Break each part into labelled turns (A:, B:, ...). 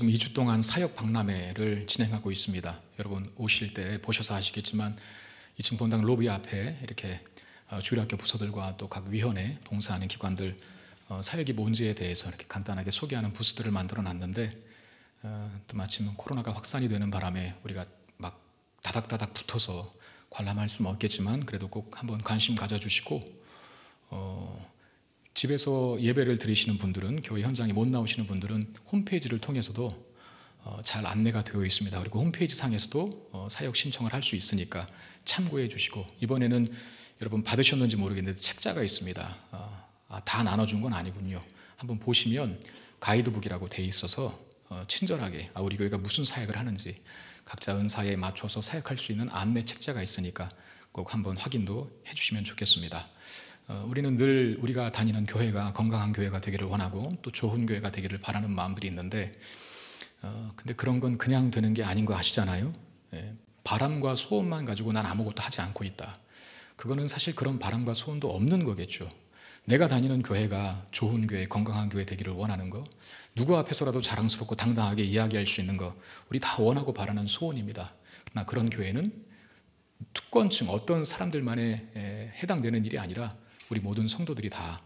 A: 지금 2주 동안 사역 박람회를 진행하고 있습니다. 여러분 오실 때 보셔서 아시겠지만 2층 본당 로비 앞에 이렇게 주일학교 부서들과 또 각 위원회, 봉사하는 기관들 사역이 뭔지에 대해서 이렇게 간단하게 소개하는 부스들을 만들어 놨는데 또 마침 코로나가 확산이 되는 바람에 우리가 막 다닥다닥 붙어서 관람할 수는 없겠지만 그래도 꼭 한번 관심 가져주시고 집에서 예배를 드리시는 분들은, 교회 현장에 못 나오시는 분들은 홈페이지를 통해서도 잘 안내가 되어 있습니다. 그리고 홈페이지 상에서도 사역 신청을 할 수 있으니까 참고해 주시고, 이번에는 여러분 받으셨는지 모르겠는데 책자가 있습니다. 다 나눠준 건 아니군요. 한번 보시면 가이드북이라고 돼 있어서 친절하게 우리 교회가 무슨 사역을 하는지 각자 은사에 맞춰서 사역할 수 있는 안내 책자가 있으니까 꼭 한번 확인도 해주시면 좋겠습니다. 우리는 늘 우리가 다니는 교회가 건강한 교회가 되기를 원하고 또 좋은 교회가 되기를 바라는 마음들이 있는데 근데 그런 건 그냥 되는 게 아닌 거 아시잖아요. 바람과 소원만 가지고 난 아무것도 하지 않고 있다. 그거는 사실 그런 바람과 소원도 없는 거겠죠. 내가 다니는 교회가 좋은 교회, 건강한 교회 되기를 원하는 거, 누구 앞에서라도 자랑스럽고 당당하게 이야기할 수 있는 거, 우리 다 원하고 바라는 소원입니다. 그러나 그런 교회는 특권층, 어떤 사람들만에 해당되는 일이 아니라 우리 모든 성도들이 다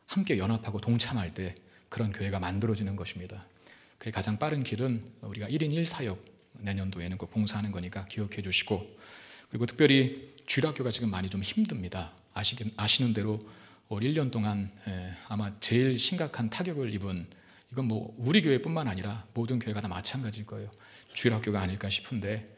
A: 함께 연합하고 동참할 때 그런 교회가 만들어지는 것입니다. 그 가장 빠른 길은 우리가 1인 1사역 내년도에는 꼭 봉사하는 거니까 기억해 주시고, 그리고 특별히 주일학교가 지금 많이 좀 힘듭니다. 아시는 대로 올 1년 동안 아마 제일 심각한 타격을 입은, 이건 뭐 우리 교회뿐만 아니라 모든 교회가 다 마찬가지일 거예요. 주일학교가 아닐까 싶은데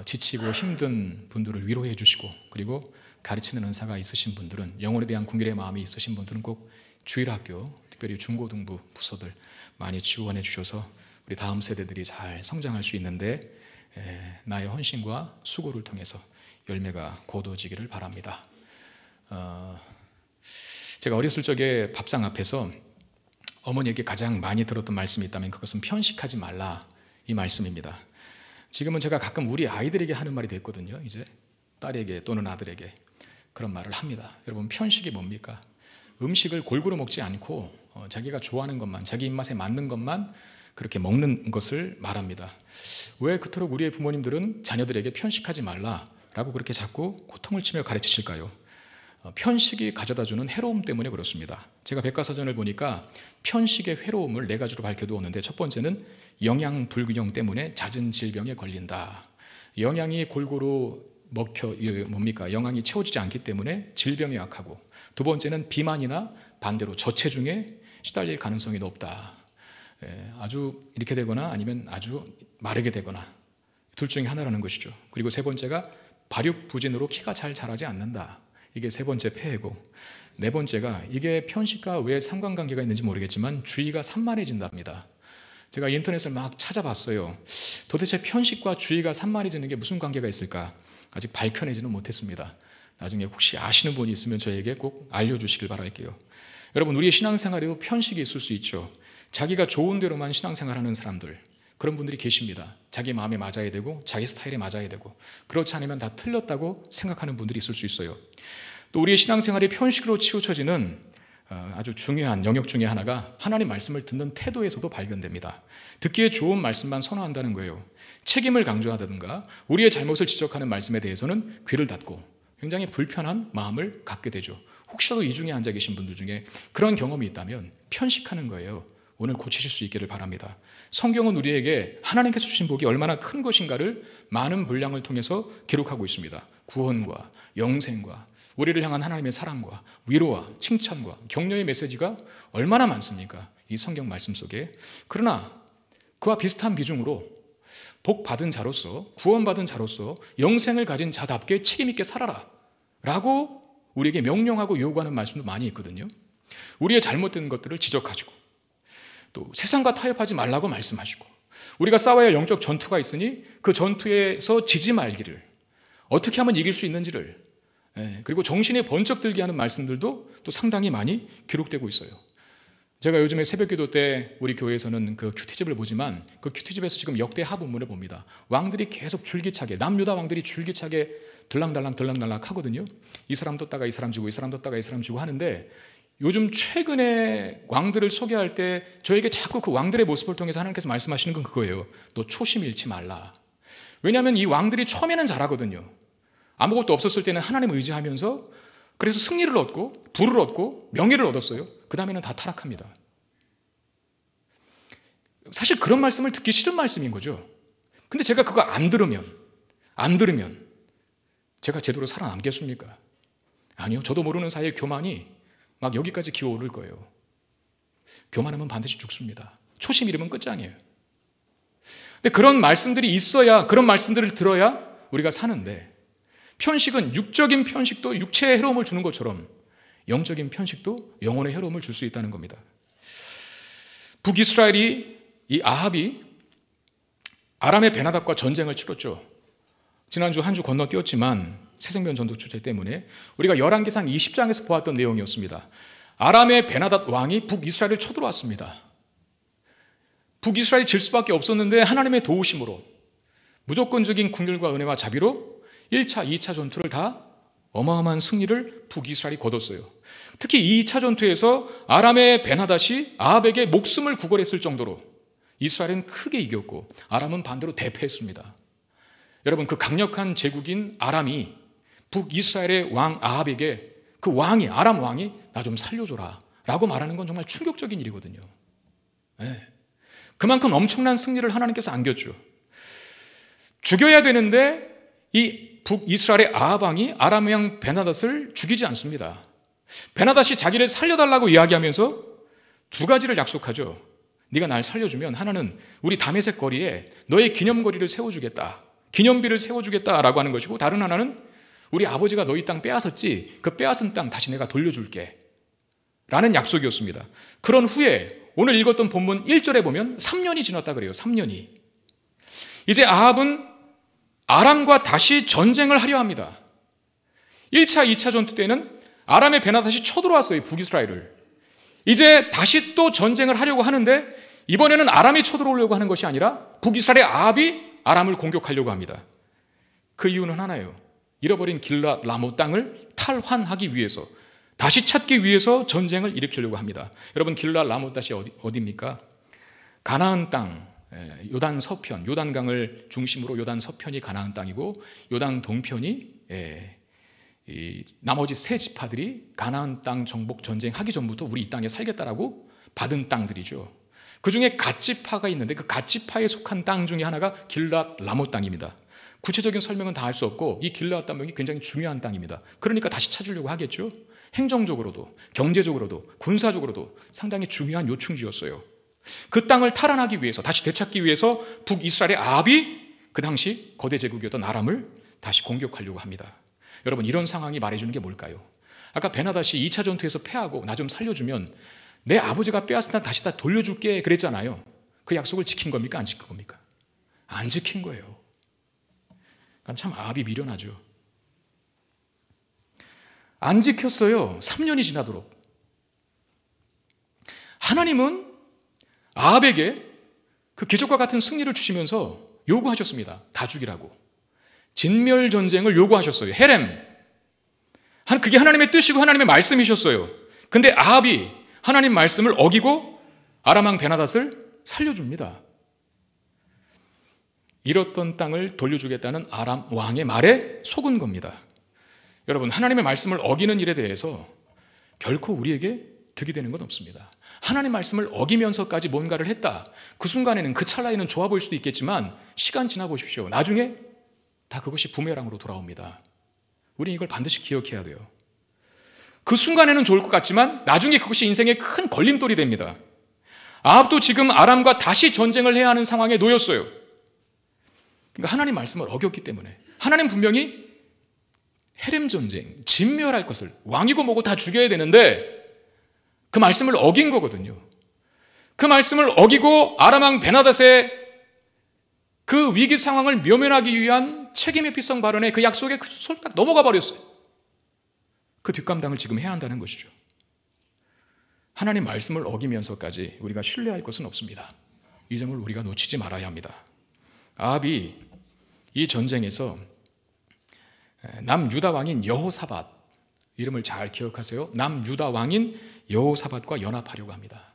A: 지치고 힘든 분들을 위로해 주시고, 그리고 가르치는 은사가 있으신 분들은, 영혼에 대한 궁결의 마음이 있으신 분들은 꼭 주일학교, 특별히 중고등부 부서들 많이 지원해 주셔서 우리 다음 세대들이 잘 성장할 수 있는데 나의 헌신과 수고를 통해서 열매가 거두어지기를 바랍니다. 제가 어렸을 적에 밥상 앞에서 어머니에게 가장 많이 들었던 말씀이 있다면 그것은 편식하지 말라, 이 말씀입니다. 지금은 제가 가끔 우리 아이들에게 하는 말이 됐거든요. 이제 딸에게 또는 아들에게 그런 말을 합니다. 여러분, 편식이 뭡니까? 음식을 골고루 먹지 않고 자기가 좋아하는 것만, 자기 입맛에 맞는 것만 그렇게 먹는 것을 말합니다. 왜 그토록 우리의 부모님들은 자녀들에게 편식하지 말라라고 그렇게 자꾸 고통을 치며 가르치실까요? 편식이 가져다주는 해로움 때문에 그렇습니다. 제가 백과사전을 보니까 편식의 해로움을 4가지로 밝혀두었는데, 첫 번째는 영양 불균형 때문에 잦은 질병에 걸린다. 영양이 골고루 영양이 채워지지 않기 때문에 질병에 약하고, 두 번째는 비만이나 반대로 저체중에 시달릴 가능성이 높다. 아주 이렇게 되거나 아니면 아주 마르게 되거나 둘 중에 하나라는 것이죠. 그리고 세 번째가 발육부진으로 키가 잘 자라지 않는다. 이게 세 번째 폐해고, 네 번째가, 이게 편식과 왜 상관관계가 있는지 모르겠지만 주의가 산만해진답니다. 제가 인터넷을 막 찾아봤어요. 도대체 편식과 주의가 산만해지는 게 무슨 관계가 있을까? 아직 밝혀내지는 못했습니다. 나중에 혹시 아시는 분이 있으면 저에게 꼭 알려주시길 바랄게요. 여러분, 우리의 신앙생활에도 편식이 있을 수 있죠. 자기가 좋은 대로만 신앙생활하는 사람들, 그런 분들이 계십니다. 자기 마음에 맞아야 되고 자기 스타일에 맞아야 되고, 그렇지 않으면 다 틀렸다고 생각하는 분들이 있을 수 있어요. 또 우리의 신앙생활이 편식으로 치우쳐지는 아주 중요한 영역 중에 하나가 하나님 말씀을 듣는 태도에서도 발견됩니다. 듣기에 좋은 말씀만 선호한다는 거예요. 책임을 강조하다든가 우리의 잘못을 지적하는 말씀에 대해서는 귀를 닫고 굉장히 불편한 마음을 갖게 되죠. 혹시라도 이 중에 앉아 계신 분들 중에 그런 경험이 있다면 편식하는 거예요. 오늘 고치실 수 있기를 바랍니다. 성경은 우리에게 하나님께서 주신 복이 얼마나 큰 것인가를 많은 분량을 통해서 기록하고 있습니다. 구원과 영생과 우리를 향한 하나님의 사랑과 위로와 칭찬과 격려의 메시지가 얼마나 많습니까? 이 성경 말씀 속에. 그러나 그와 비슷한 비중으로 복 받은 자로서, 구원받은 자로서 영생을 가진 자답게 책임있게 살아라 라고 우리에게 명령하고 요구하는 말씀도 많이 있거든요. 우리의 잘못된 것들을 지적하시고, 또 세상과 타협하지 말라고 말씀하시고, 우리가 싸워야 할 영적 전투가 있으니 그 전투에서 지지 말기를, 어떻게 하면 이길 수 있는지를, 그리고 정신이 번쩍 들게 하는 말씀들도 또 상당히 많이 기록되고 있어요. 제가 요즘에 새벽기도 때 우리 교회에서는 그 큐티집을 보지만 그 큐티집에서 지금 역대 하본문을 봅니다. 왕들이 계속 줄기차게, 남유다 왕들이 줄기차게 들락달락 하거든요. 이 사람 뒀다가 이 사람 주고 이 사람 뒀다가 이 사람 주고 하는데, 요즘 최근에 왕들을 소개할 때 저에게 자꾸 그 왕들의 모습을 통해서 하나님께서 말씀하시는 건 그거예요. 너 초심 잃지 말라. 왜냐하면 이 왕들이 처음에는 잘하거든요. 아무것도 없었을 때는 하나님을 의지하면서 그래서 승리를 얻고 부를 얻고 명예를 얻었어요. 그 다음에는 다 타락합니다. 사실 그런 말씀을 듣기 싫은 말씀인 거죠. 근데 제가 그거 안 들으면 제가 제대로 살아남겠습니까? 아니요. 저도 모르는 사이에 교만이 막 여기까지 기어오를 거예요. 교만하면 반드시 죽습니다. 초심 잃으면 끝장이에요. 근데 그런 말씀들이 있어야, 그런 말씀들을 들어야 우리가 사는데, 편식은 육적인 편식도 육체에 해로움을 주는 것처럼 영적인 편식도 영혼에 해로움을 줄 수 있다는 겁니다. 북이스라엘이, 이 아합이 아람의 베나답과 전쟁을 치렀죠. 지난주 한 주 건너뛰었지만 새생명 전도 주제 때문에 우리가 열왕기상 20장에서 보았던 내용이었습니다. 아람의 베나답 왕이 북이스라엘을 쳐들어왔습니다. 북이스라엘이 질 수밖에 없었는데 하나님의 도우심으로 무조건적인 긍휼과 은혜와 자비로 1차, 2차 전투를 다 어마어마한 승리를 북이스라엘이 거뒀어요. 특히 2차 전투에서 아람의 베나닷이 아합에게 목숨을 구걸했을 정도로 이스라엘은 크게 이겼고 아람은 반대로 대패했습니다. 여러분, 그 강력한 제국인 아람이 북이스라엘의 왕 아합에게 그 왕이, 아람 왕이 나 좀 살려줘라 라고 말하는 건 정말 충격적인 일이거든요. 네. 그만큼 엄청난 승리를 하나님께서 안겼죠. 죽여야 되는데 이 북이스라엘의 아합 왕이 아람 왕 베나닷을 죽이지 않습니다. 베나닷이 자기를 살려달라고 이야기하면서 두 가지를 약속하죠. 네가 날 살려주면 하나는 우리 다메섹 거리에 너의 기념거리를 세워주겠다. 기념비를 세워주겠다라고 하는 것이고, 다른 하나는 우리 아버지가 너희 땅 빼앗았지, 그 빼앗은 땅 다시 내가 돌려줄게 라는 약속이었습니다. 그런 후에 오늘 읽었던 본문 1절에 보면 3년이 지났다 그래요. 3년이. 이제 아합은 아람과 다시 전쟁을 하려 합니다. 1차, 2차 전투 때는 아람의 베나닷이 쳐들어왔어요. 북이스라엘을. 이제 다시 또 전쟁을 하려고 하는데 이번에는 아람이 쳐들어오려고 하는 것이 아니라 북이스라엘의 아합이 아람을 공격하려고 합니다. 그 이유는 하나예요. 잃어버린 길랏 라모 땅을 탈환하기 위해서, 다시 찾기 위해서 전쟁을 일으키려고 합니다. 여러분, 길랏 라모 땅이 어디입니까? 가나안 땅, 요단 서편, 요단강을 중심으로 요단 서편이 가나안 땅이고 요단 동편이 나머지 세 지파들이 가나안 땅 정복 전쟁하기 전부터 우리 이 땅에 살겠다라고 받은 땅들이죠. 그 중에 갓지파가 있는데 그 갓지파에 속한 땅 중에 하나가 길랏 라모 땅입니다. 구체적인 설명은 다 할 수 없고 이 길랏 땅이 굉장히 중요한 땅입니다. 그러니까 다시 찾으려고 하겠죠. 행정적으로도 경제적으로도 군사적으로도 상당히 중요한 요충지였어요. 그 땅을 탈환하기 위해서, 다시 되찾기 위해서 북이스라엘의 아합이 그 당시 거대 제국이었던 아람을 다시 공격하려고 합니다. 여러분, 이런 상황이 말해주는 게 뭘까요? 아까 베나닷이 2차 전투에서 패하고 나 좀 살려주면 내 아버지가 빼앗은 땅 다시 다 돌려줄게 그랬잖아요. 그 약속을 지킨 겁니까? 안 지킨 겁니까? 안 지킨 거예요. 그러니까 참 아합이 미련하죠. 안 지켰어요. 3년이 지나도록. 하나님은 아합에게 그 기적과 같은 승리를 주시면서 요구하셨습니다. 다 죽이라고. 진멸 전쟁을 요구하셨어요. 헤렘. 그게 하나님의 뜻이고 하나님의 말씀이셨어요. 근데 아합이 하나님 말씀을 어기고 아람 왕 베나닷을 살려줍니다. 잃었던 땅을 돌려주겠다는 아람 왕의 말에 속은 겁니다. 여러분, 하나님의 말씀을 어기는 일에 대해서 결코 우리에게 득이 되는 건 없습니다. 하나님 말씀을 어기면서까지 뭔가를 했다. 그 순간에는, 그 찰나에는 좋아 보일 수도 있겠지만 시간 지나 보십시오. 나중에 다 그것이 부메랑으로 돌아옵니다. 우리는 이걸 반드시 기억해야 돼요. 그 순간에는 좋을 것 같지만 나중에 그것이 인생의 큰 걸림돌이 됩니다. 아합도 지금 아람과 다시 전쟁을 해야 하는 상황에 놓였어요. 그러니까 하나님 말씀을 어겼기 때문에. 하나님 분명히 헤렘 전쟁, 진멸할 것을, 왕이고 뭐고 다 죽여야 되는데 그 말씀을 어긴 거거든요. 그 말씀을 어기고 아람 왕 베나닷의 그 위기 상황을 묘면하기 위한 책임회피성 발언에 그 약속에 솔딱 넘어가 버렸어요. 그 뒷감당을 지금 해야 한다는 것이죠. 하나님 말씀을 어기면서까지 우리가 신뢰할 것은 없습니다. 이 점을 우리가 놓치지 말아야 합니다. 아합이 이 전쟁에서 남유다 왕인 여호사밧, 이름을 잘 기억하세요. 남유다 왕인 여호사밧과 연합하려고 합니다.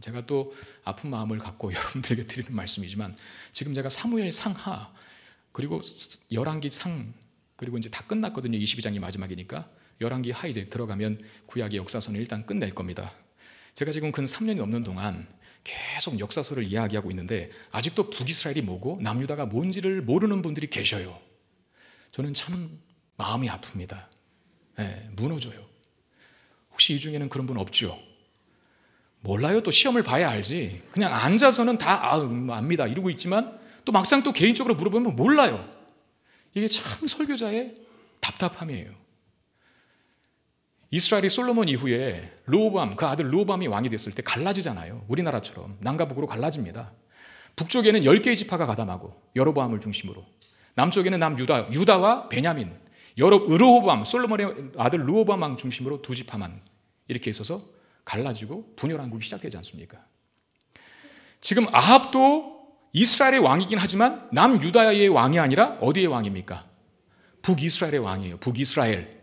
A: 제가 또 아픈 마음을 갖고 여러분들에게 드리는 말씀이지만 지금 제가 사무엘 상하 그리고 열왕기 상 그리고 이제 다 끝났거든요. 22장이 마지막이니까 열왕기 하 이제 들어가면 구약의 역사서는 일단 끝낼 겁니다. 제가 지금 근 3년이 넘는 동안 계속 역사서를 이야기하고 있는데 아직도 북이스라엘이 뭐고 남유다가 뭔지를 모르는 분들이 계셔요. 저는 참 마음이 아픕니다. 네, 무너져요. 혹시 이 중에는 그런 분 없죠? 몰라요. 또 시험을 봐야 알지. 그냥 앉아서는 다 압니다 이러고 있지만 또 막상 또 개인적으로 물어보면 몰라요. 이게 참 설교자의 답답함이에요. 이스라엘이 솔로몬 이후에 르호보암, 그 아들 르호보암이 왕이 됐을 때 갈라지잖아요. 우리나라처럼 남과 북으로 갈라집니다. 북쪽에는 10개의 지파가 가담하고 여로보암을 중심으로, 남쪽에는 남유다, 유다와 베냐민, 르호보암, 솔로몬의 아들 르호보암 왕 중심으로 두 지파만 이렇게 있어서 갈라지고 분열왕국이 시작되지 않습니까? 지금 아합도 이스라엘의 왕이긴 하지만 남유다의 왕이 아니라 어디의 왕입니까? 북이스라엘의 왕이에요. 북이스라엘.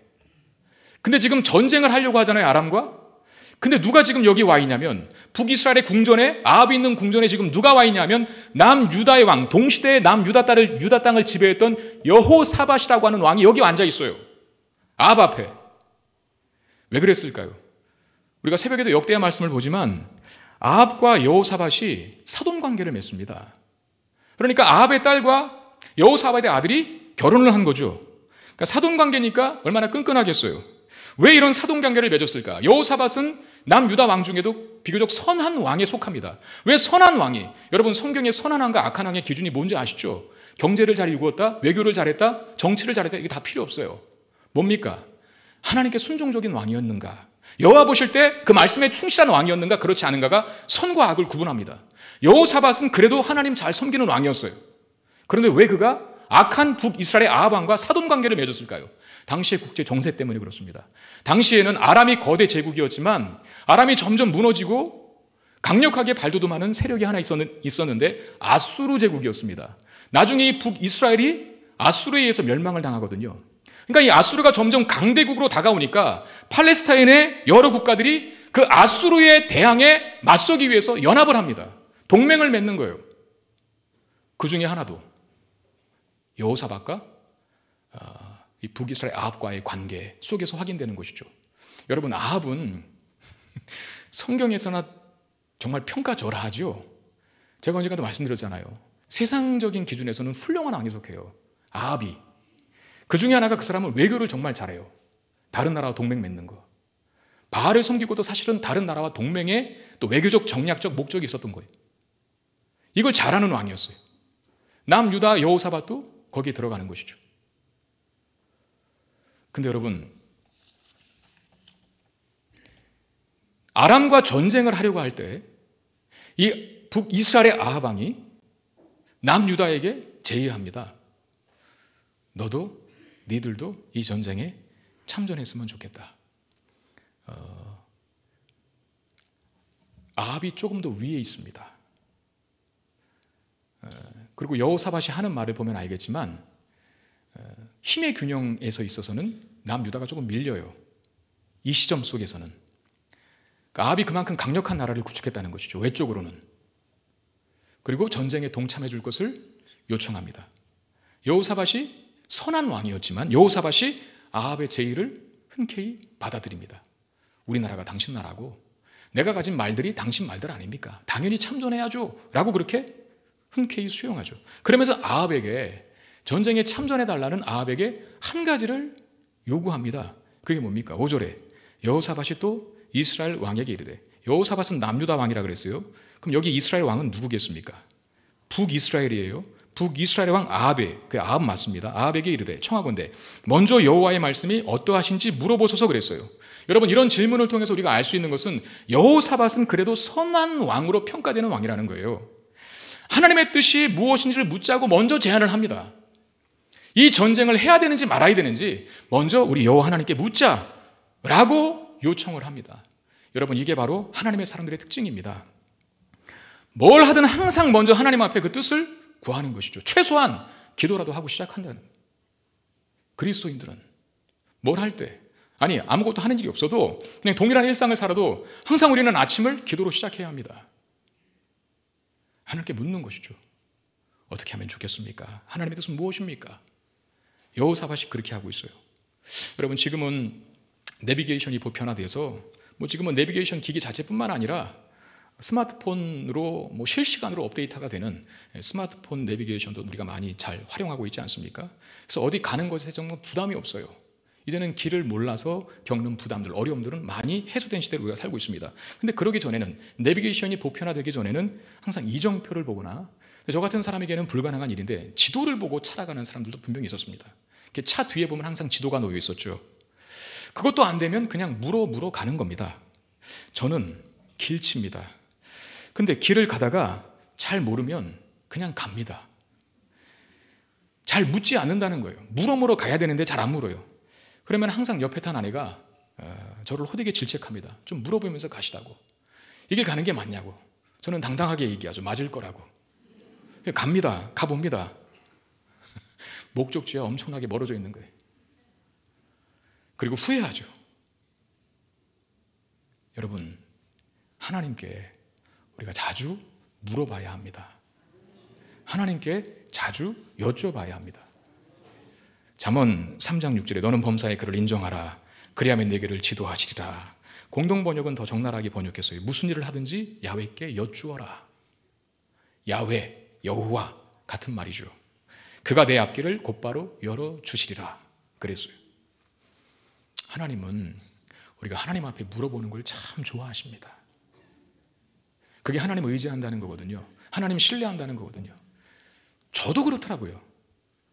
A: 근데 지금 전쟁을 하려고 하잖아요, 아람과. 근데 누가 지금 여기 와 있냐면 북이스라엘의 궁전에, 아합이 있는 궁전에 지금 누가 와 있냐면 남유다의 왕, 동시대의 남유다 땅을 지배했던 여호사밧이라고 하는 왕이 여기 앉아 있어요. 아합 앞에. 왜 그랬을까요? 우리가 새벽에도 역대하 말씀을 보지만 아합과 여호사밧이 사돈관계를 맺습니다. 그러니까 아합의 딸과 여호사밧의 아들이 결혼을 한 거죠. 그러니까 사돈관계니까 얼마나 끈끈하겠어요. 왜 이런 사돈관계를 맺었을까? 여호사밧은 남유다 왕 중에도 비교적 선한 왕에 속합니다. 왜 선한 왕이? 여러분 성경의 선한 왕과 악한 왕의 기준이 뭔지 아시죠? 경제를 잘 이루었다, 외교를 잘했다, 정치를 잘했다, 이게 다 필요 없어요. 뭡니까? 하나님께 순종적인 왕이었는가? 여호와 보실 때 그 말씀에 충실한 왕이었는가, 그렇지 않은가가 선과 악을 구분합니다. 여호사밧은 그래도 하나님 잘 섬기는 왕이었어요. 그런데 왜 그가 악한 북이스라엘의 아합 왕과 사돈관계를 맺었을까요? 당시의 국제 정세 때문에 그렇습니다. 당시에는 아람이 거대 제국이었지만 아람이 점점 무너지고 강력하게 발돋움하는 세력이 하나 있었는데 아수르 제국이었습니다. 나중에 이 북이스라엘이 아수르에 의해서 멸망을 당하거든요. 그러니까 이 아수르가 점점 강대국으로 다가오니까 팔레스타인의 여러 국가들이 그 아수르에 대항해 맞서기 위해서 연합을 합니다. 동맹을 맺는 거예요. 그 중에 하나도 여호사밧과 이 북이스라엘 아합과의 관계 속에서 확인되는 것이죠. 여러분, 아합은 성경에서나 정말 평가절하죠. 제가 언젠가도 말씀드렸잖아요. 세상적인 기준에서는 훌륭한 왕에 속해요. 아합이. 그 중에 하나가 그 사람은 외교를 정말 잘해요. 다른 나라와 동맹 맺는 거. 바알을 섬기고도 사실은 다른 나라와 동맹에 또 외교적 정략적 목적이 있었던 거예요. 이걸 잘하는 왕이었어요. 남유다 여호사밧도 거기에 들어가는 것이죠. 근데 여러분, 아람과 전쟁을 하려고 할 때 이 북이스라엘의 아합 왕이 남유다에게 제의합니다. 너도 니들도 이 전쟁에 참전했으면 좋겠다. 아합이 조금 더 위에 있습니다. 그리고 여호사밧이 하는 말을 보면 알겠지만 힘의 균형에서 있어서는 남유다가 조금 밀려요. 이 시점 속에서는. 그러니까 아합이 그만큼 강력한 나라를 구축했다는 것이죠. 외적으로는. 그리고 전쟁에 동참해 줄 것을 요청합니다. 여호사밧이 선한 왕이었지만 여호사밧이 아합의 제의를 흔쾌히 받아들입니다. 우리나라가 당신 나라고 내가 가진 말들이 당신 말들 아닙니까? 당연히 참전해야죠 라고 그렇게 흔쾌히 수용하죠. 그러면서 아합에게 전쟁에 참전해달라는 아합에게 한 가지를 요구합니다. 그게 뭡니까? 5절에 여호사밧이 또 이스라엘 왕에게 이르되, 여호사밧은 남유다 왕이라 그랬어요. 그럼 여기 이스라엘 왕은 누구겠습니까? 북이스라엘이에요. 북이스라엘 왕 아합에, 그 아합 맞습니다. 아합에게 이르되 청하건대 먼저 여호와의 말씀이 어떠하신지 물어보소서 그랬어요. 여러분, 이런 질문을 통해서 우리가 알 수 있는 것은 여호사밧은 그래도 선한 왕으로 평가되는 왕이라는 거예요. 하나님의 뜻이 무엇인지를 묻자고 먼저 제안을 합니다. 이 전쟁을 해야 되는지 말아야 되는지 먼저 우리 여호와 하나님께 묻자라고 요청을 합니다. 여러분, 이게 바로 하나님의 사람들의 특징입니다. 뭘 하든 항상 먼저 하나님 앞에 그 뜻을 구하는 것이죠. 최소한 기도라도 하고 시작한다는. 그리스도인들은 뭘 할 때 아니, 아무것도 하는 일이 없어도 그냥 동일한 일상을 살아도 항상 우리는 아침을 기도로 시작해야 합니다. 하나님께 묻는 것이죠. 어떻게 하면 좋겠습니까? 하나님의 뜻은 무엇입니까? 여호사밧이 그렇게 하고 있어요. 여러분, 지금은 내비게이션이 보편화돼서 지금은 내비게이션 기기 자체뿐만 아니라 스마트폰으로 실시간으로 업데이트가 되는 스마트폰 내비게이션도 우리가 많이 잘 활용하고 있지 않습니까? 그래서 어디 가는 것에 정말 부담이 없어요. 이제는 길을 몰라서 겪는 부담들, 어려움들은 많이 해소된 시대로 우리가 살고 있습니다. 근데 그러기 전에는, 내비게이션이 보편화되기 전에는 항상 이정표를 보거나, 저 같은 사람에게는 불가능한 일인데 지도를 보고 찾아가는 사람들도 분명히 있었습니다. 차 뒤에 보면 항상 지도가 놓여 있었죠. 그것도 안 되면 그냥 물어 가는 겁니다. 저는 길치입니다. 근데 길을 가다가 잘 모르면 그냥 갑니다. 잘 묻지 않는다는 거예요. 물어 가야 되는데 잘 안 물어요. 그러면 항상 옆에 탄 아내가 저를 호되게 질책합니다. 좀 물어보면서 가시라고. 이 길 가는 게 맞냐고. 저는 당당하게 얘기하죠. 맞을 거라고. 갑니다. 가봅니다. 목적지와 엄청나게 멀어져 있는 거예요. 그리고 후회하죠. 여러분, 하나님께 우리가 자주 물어봐야 합니다. 하나님께 자주 여쭤봐야 합니다. 잠언 3장 6절에 너는 범사의 그를 인정하라. 그리하면 내게를 지도하시리라. 공동번역은 더 적나라하게 번역했어요. 무슨 일을 하든지 야훼께 여쭈어라. 야훼, 여호와 같은 말이죠. 그가 내 앞길을 곧바로 열어주시리라 그랬어요. 하나님은 우리가 하나님 앞에 물어보는 걸 참 좋아하십니다. 그게 하나님을 의지한다는 거거든요. 하나님 신뢰한다는 거거든요. 저도 그렇더라고요.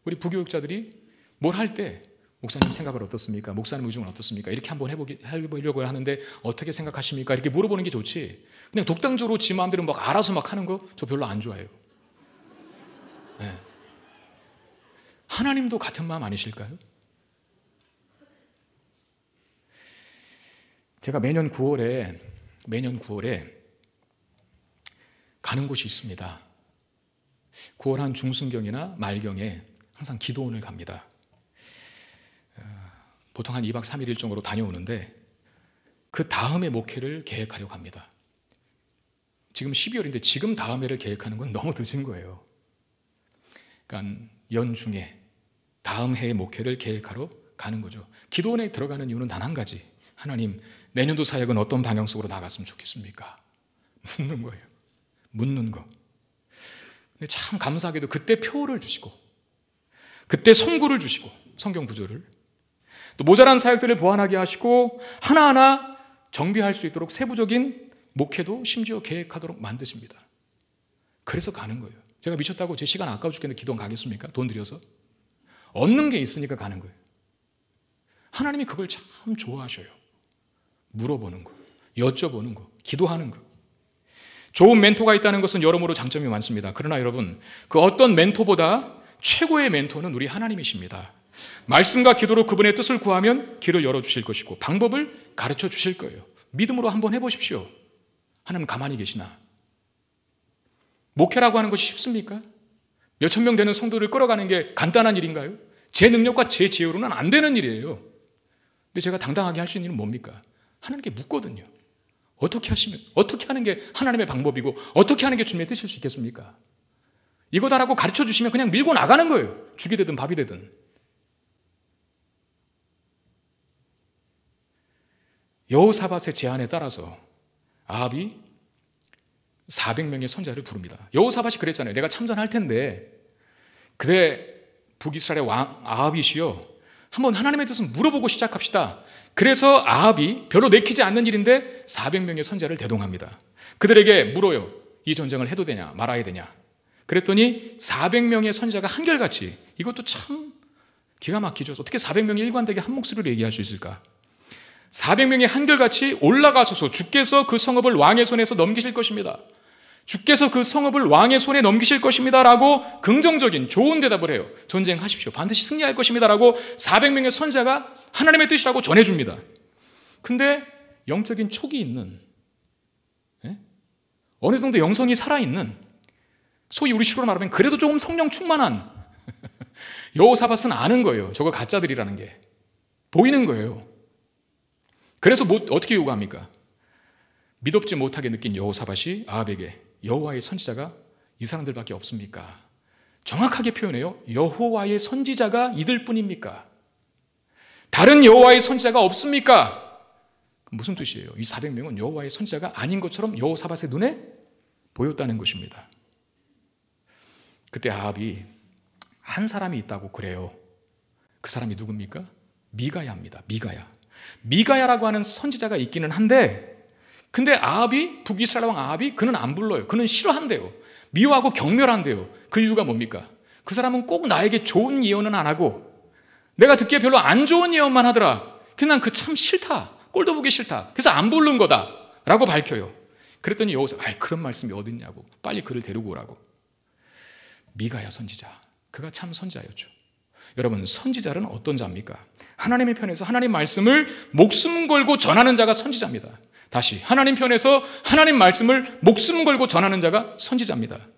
A: 우리 부교육자들이 뭘 할 때 목사님 생각을 어떻습니까? 목사님 의중은 어떻습니까? 이렇게 한번 해보려고 하는데 어떻게 생각하십니까? 이렇게 물어보는 게 좋지, 그냥 독단적으로 지 마음대로 막 알아서 막 하는 거 저 별로 안 좋아해요. 네. 하나님도 같은 마음 아니실까요? 제가 매년 9월에 가는 곳이 있습니다. 9월 한 중순경이나 말경에 항상 기도원을 갑니다. 보통 한 2박 3일 일정으로 다녀오는데 그 다음에 목회를 계획하려고 합니다. 지금 12월인데 지금 다음 해를 계획하는 건 너무 늦은 거예요. 그러니까 연중에 다음 해의 목회를 계획하러 가는 거죠. 기도원에 들어가는 이유는 단 한 가지. 하나님, 내년도 사역은 어떤 방향 속으로 나갔으면 좋겠습니까? 묻는 거예요. 묻는 거. 근데 참 감사하게도 그때 표를 주시고, 그때 송구를 주시고, 성경 구절을, 또 모자란 사역들을 보완하게 하시고 하나하나 정비할 수 있도록 세부적인 목회도 심지어 계획하도록 만드십니다. 그래서 가는 거예요. 제가 미쳤다고 제 시간 아까워 죽겠는데 기도원 가겠습니까? 돈 들여서? 얻는 게 있으니까 가는 거예요. 하나님이 그걸 참 좋아하셔요. 물어보는 거, 여쭤보는 거, 기도하는 거. 좋은 멘토가 있다는 것은 여러모로 장점이 많습니다. 그러나 여러분, 그 어떤 멘토보다 최고의 멘토는 우리 하나님이십니다. 말씀과 기도로 그분의 뜻을 구하면 길을 열어주실 것이고 방법을 가르쳐 주실 거예요. 믿음으로 한번 해보십시오. 하나님 가만히 계시나? 목회라고 하는 것이 쉽습니까? 몇천 명 되는 성도를 끌어가는 게 간단한 일인가요? 제 능력과 제 지혜로는 안 되는 일이에요. 근데 제가 당당하게 할 수 있는 일은 뭡니까? 하나님께 묻거든요. 어떻게 하는 게 하나님의 방법이고 어떻게 하는 게 주님의 뜻일 수 있겠습니까? 이거다라고 가르쳐 주시면 그냥 밀고 나가는 거예요. 죽이 되든 밥이 되든. 여호사밧의 제안에 따라서 아합이 400명의 선자를 부릅니다. 여호사밧이 그랬잖아요. 내가 참전할 텐데 그래 북이스라엘의 왕 아합이시여, 한번 하나님의 뜻은 물어보고 시작합시다. 그래서 아합이 별로 내키지 않는 일인데 400명의 선자를 대동합니다. 그들에게 물어요. 이 전쟁을 해도 되냐 말아야 되냐. 그랬더니 400명의 선자가 한결같이, 이것도 참 기가 막히죠. 어떻게 400명이 일관되게 한 목소리로 얘기할 수 있을까? 400명이 한결같이 올라가소서, 주께서 그 성읍을 왕의 손에서 넘기실 것입니다. 주께서 그 성읍을 왕의 손에 넘기실 것입니다 라고 긍정적인 좋은 대답을 해요. 전쟁하십시오. 반드시 승리할 것입니다 라고 400명의 선자가 하나님의 뜻이라고 전해줍니다. 근데 영적인 촉이 있는, 어느 정도 영성이 살아있는, 소위 우리 식으로 말하면 그래도 조금 성령 충만한 여호사밧은 아는 거예요. 저거 가짜들이라는 게 보이는 거예요. 그래서 어떻게 요구합니까? 믿업지 못하게 느낀 여호사밧이 아합에게 여호와의 선지자가 이 사람들밖에 없습니까? 정확하게 표현해요. 여호와의 선지자가 이들 뿐입니까? 다른 여호와의 선지자가 없습니까? 무슨 뜻이에요? 이 400명은 여호와의 선지자가 아닌 것처럼 여호사밧의 눈에 보였다는 것입니다. 그때 아합이 한 사람이 있다고 그래요. 그 사람이 누굽니까? 미가야입니다. 미가야라고 하는 선지자가 있기는 한데, 근데 북이스라엘 왕 아합이 그는 안 불러요. 그는 싫어한대요. 미워하고 경멸한대요. 그 이유가 뭡니까? 그 사람은 꼭 나에게 좋은 예언은 안 하고 내가 듣기에 별로 안 좋은 예언만 하더라. 그래서 난 그 참 싫다. 꼴도 보기 싫다. 그래서 안 부른 거다 라고 밝혀요. 그랬더니 여호사, 그런 말씀이 어딨냐고, 빨리 그를 데리고 오라고. 미가야 선지자, 그가 참 선지자였죠. 여러분, 선지자는 어떤 자입니까? 하나님의 편에서 하나님 말씀을 목숨 걸고 전하는 자가 선지자입니다. 다시, 하나님 편에서 하나님 말씀을 목숨 걸고 전하는 자가 선지자입니다.